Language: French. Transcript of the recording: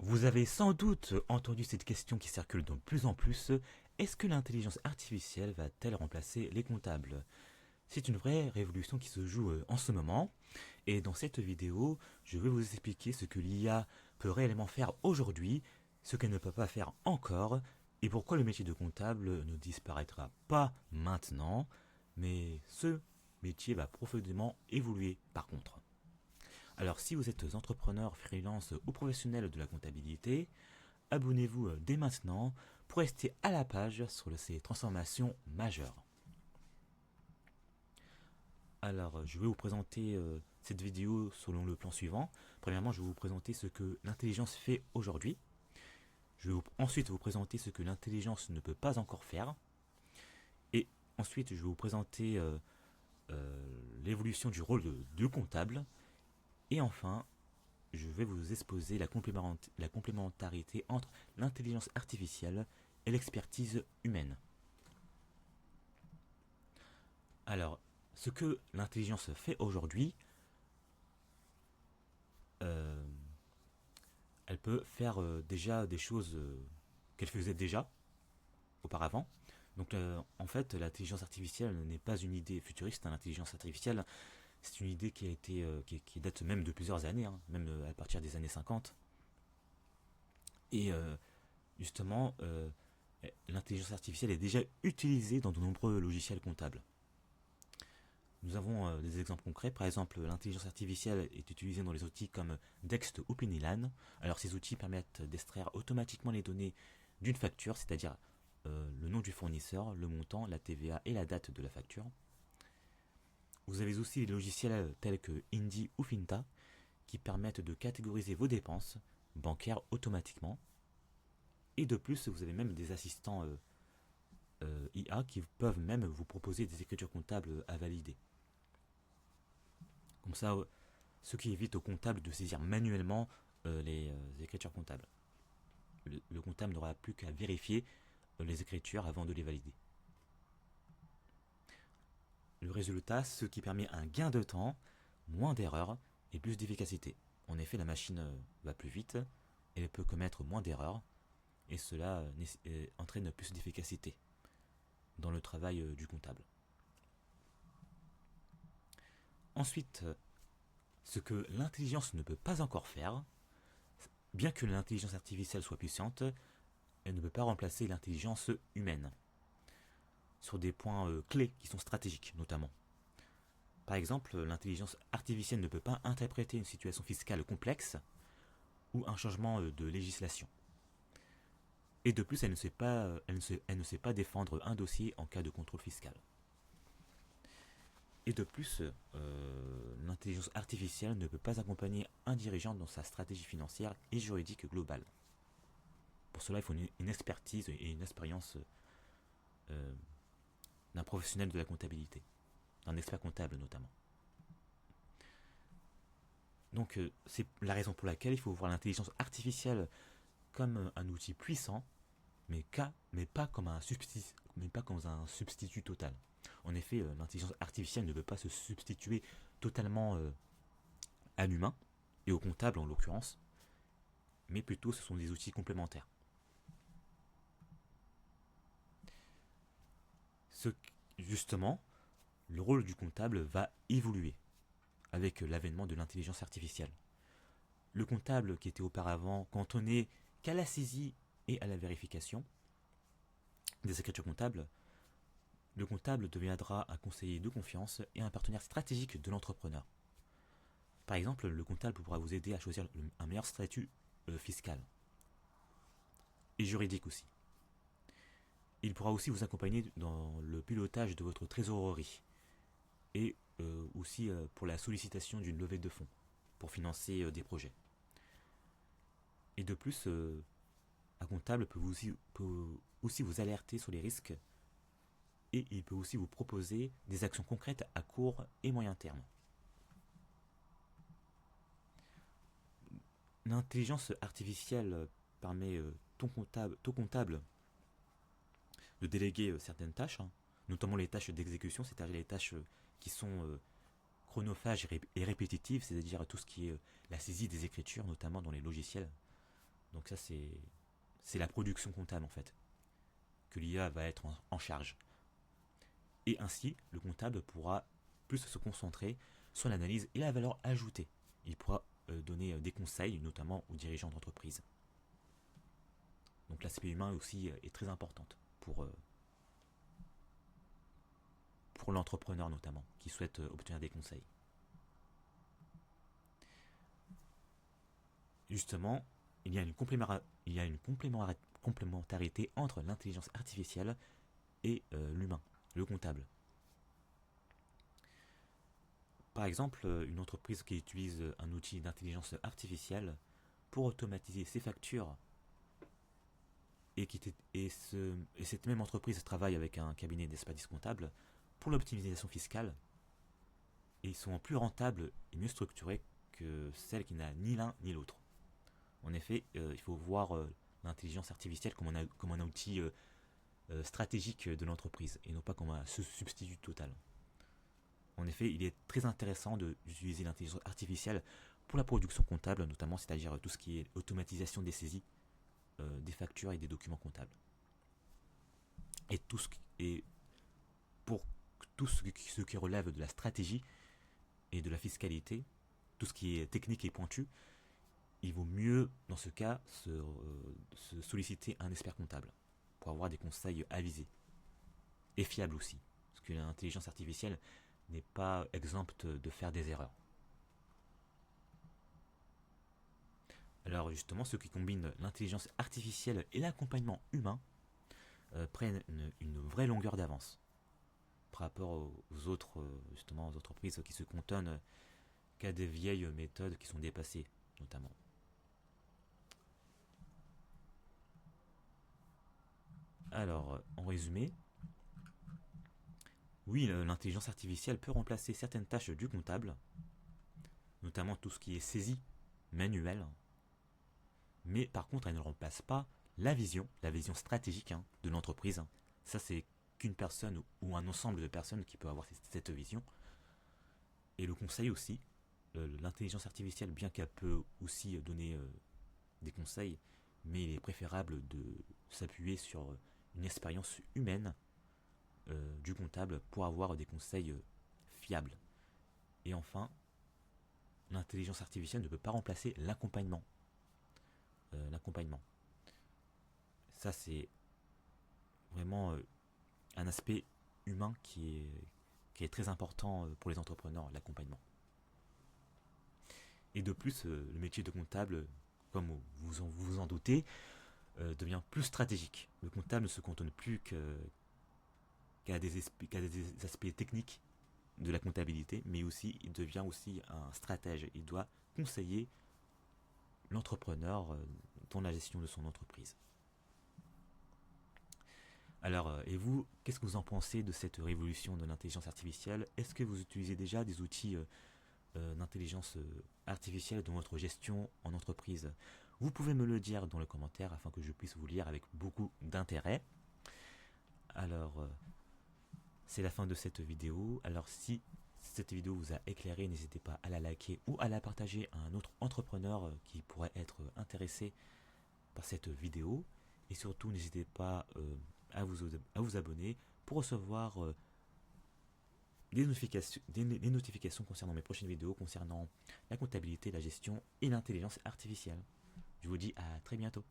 Vous avez sans doute entendu cette question qui circule de plus en plus. Est-ce que l'intelligence artificielle va-t-elle remplacer les comptables? C'est une vraie révolution qui se joue en ce moment. Et dans cette vidéo, je vais vous expliquer ce que l'IA peut réellement faire aujourd'hui, ce qu'elle ne peut pas faire encore, et pourquoi le métier de comptable ne disparaîtra pas maintenant, mais ce métier va profondément évoluer par contre. Alors si vous êtes entrepreneur, freelance ou professionnel de la comptabilité, abonnez-vous dès maintenant pour rester à la page sur ces transformations majeures. Alors je vais vous présenter cette vidéo selon le plan suivant. Premièrement, je vais vous présenter ce que l'intelligence fait aujourd'hui. Je vais ensuite vous présenter ce que l'intelligence ne peut pas encore faire. Et ensuite, je vais vous présenter l'évolution du rôle de comptable. Et enfin, je vais vous exposer la complémentarité entre l'intelligence artificielle et l'expertise humaine. Alors, ce que l'intelligence fait aujourd'hui, euh, elle peut faire déjà des choses qu'elle faisait déjà auparavant. Donc, en fait, l'intelligence artificielle n'est pas une idée futuriste. L'intelligence artificielle, c'est une idée qui a été, qui date même de plusieurs années, hein, même à partir des années 50. Et justement, l'intelligence artificielle est déjà utilisée dans de nombreux logiciels comptables. Nous avons des exemples concrets. Par exemple, l'intelligence artificielle est utilisée dans les outils comme Dext ou Pinilan. Alors, ces outils permettent d'extraire automatiquement les données d'une facture, c'est-à-dire le nom du fournisseur, le montant, la TVA et la date de la facture. Vous avez aussi des logiciels tels que Indy ou Finta qui permettent de catégoriser vos dépenses bancaires automatiquement. Et de plus, vous avez même des assistants IA qui peuvent même vous proposer des écritures comptables à valider. Comme ça, ce qui évite au comptable de saisir manuellement les écritures comptables. Le comptable n'aura plus qu'à vérifier les écritures avant de les valider. Le résultat, ce qui permet un gain de temps, moins d'erreurs et plus d'efficacité. En effet, la machine va plus vite, elle peut commettre moins d'erreurs, et cela entraîne plus d'efficacité dans le travail du comptable. Ensuite, ce que l'intelligence ne peut pas encore faire, bien que l'intelligence artificielle soit puissante, elle ne peut pas remplacer l'intelligence humaine sur des points clés qui sont stratégiques notamment. Par exemple, l'intelligence artificielle ne peut pas interpréter une situation fiscale complexe ou un changement de législation. Et de plus, elle ne sait pas défendre un dossier en cas de contrôle fiscal. Et de plus, l'intelligence artificielle ne peut pas accompagner un dirigeant dans sa stratégie financière et juridique globale. Pour cela, il faut une expertise et une expérience euh, d'un professionnel de la comptabilité, d'un expert comptable notamment. Donc c'est la raison pour laquelle il faut voir l'intelligence artificielle comme un outil puissant, mais pas comme un substitut total. En effet, l'intelligence artificielle ne peut pas se substituer totalement à l'humain, et au comptable en l'occurrence, mais plutôt ce sont des outils complémentaires. Ce, justement, le rôle du comptable va évoluer avec l'avènement de l'intelligence artificielle. Le comptable qui était auparavant cantonné qu'à la saisie et à la vérification des écritures comptables, le comptable deviendra un conseiller de confiance et un partenaire stratégique de l'entrepreneur. Par exemple, le comptable pourra vous aider à choisir un meilleur statut fiscal et juridique aussi. Il pourra aussi vous accompagner dans le pilotage de votre trésorerie et aussi pour la sollicitation d'une levée de fonds pour financer des projets. Et de plus, un comptable peut aussi vous alerter sur les risques et il peut aussi vous proposer des actions concrètes à court et moyen terme. L'intelligence artificielle permet ton comptable de déléguer certaines tâches, hein, notamment les tâches d'exécution, c'est-à-dire les tâches qui sont chronophages et répétitives, c'est-à-dire tout ce qui est la saisie des écritures, notamment dans les logiciels. Donc ça c'est la production comptable en fait, que l'IA va être en charge. Et ainsi, le comptable pourra plus se concentrer sur l'analyse et la valeur ajoutée. Il pourra donner des conseils, notamment aux dirigeants d'entreprise. Donc l'aspect humain aussi est très importante pour l'entrepreneur notamment, qui souhaite obtenir des conseils. Justement, il y a une complémentarité entre l'intelligence artificielle et l'humain, le comptable. Par exemple, une entreprise qui utilise un outil d'intelligence artificielle pour automatiser ses factures et cette même entreprise travaille avec un cabinet d'expertise comptable pour l'optimisation fiscale et ils sont plus rentables et mieux structurés que celle qui n'a ni l'un ni l'autre. En effet, il faut voir l'intelligence artificielle comme un outil stratégique de l'entreprise et non pas comme un substitut total. En effet, il est très intéressant d'utiliser l'intelligence artificielle pour la production comptable, notamment, c'est-à-dire tout ce qui est automatisation des saisies, des factures et des documents comptables. Et pour tout ce qui relève de la stratégie et de la fiscalité, tout ce qui est technique et pointu, il vaut mieux, dans ce cas, se solliciter un expert comptable pour avoir des conseils avisés et fiables aussi. Parce que l'intelligence artificielle n'est pas exempte de faire des erreurs. Alors justement, ceux qui combinent l'intelligence artificielle et l'accompagnement humain prennent une vraie longueur d'avance par rapport aux autres justement aux entreprises qui se cantonnent qu'à des vieilles méthodes qui sont dépassées notamment. Alors en résumé, oui, l'intelligence artificielle peut remplacer certaines tâches du comptable, notamment tout ce qui est saisie manuelle, mais par contre elle ne remplace pas la vision stratégique de l'entreprise. Ça c'est qu'une personne ou un ensemble de personnes qui peut avoir cette vision. Et le conseil aussi, l'intelligence artificielle, bien qu'elle peut aussi donner des conseils, mais il est préférable de s'appuyer sur une expérience humaine du comptable pour avoir des conseils fiables. Et enfin, l'intelligence artificielle ne peut pas remplacer l'accompagnement. L'accompagnement. Ça, c'est vraiment un aspect humain qui est très important pour les entrepreneurs, l'accompagnement. Et de plus, le métier de comptable, comme vous en doutez, devient plus stratégique. Le comptable ne se cantonne plus qu'à des aspects techniques de la comptabilité, mais aussi il devient aussi un stratège. Il doit conseiller l'entrepreneur dans la gestion de son entreprise. Alors, et vous, qu'est-ce que vous en pensez de cette révolution de l'intelligence artificielle? Est-ce que vous utilisez déjà des outils d'intelligence artificielle dans votre gestion en entreprise? Vous pouvez me le dire dans les commentaires afin que je puisse vous lire avec beaucoup d'intérêt. Alors, c'est la fin de cette vidéo. Alors, si cette vidéo vous a éclairé, n'hésitez pas à la liker ou à la partager à un autre entrepreneur qui pourrait être intéressé par cette vidéo. Et surtout, n'hésitez pas à vous abonner pour recevoir des notifications concernant mes prochaines vidéos concernant la comptabilité, la gestion et l'intelligence artificielle. Je vous dis à très bientôt.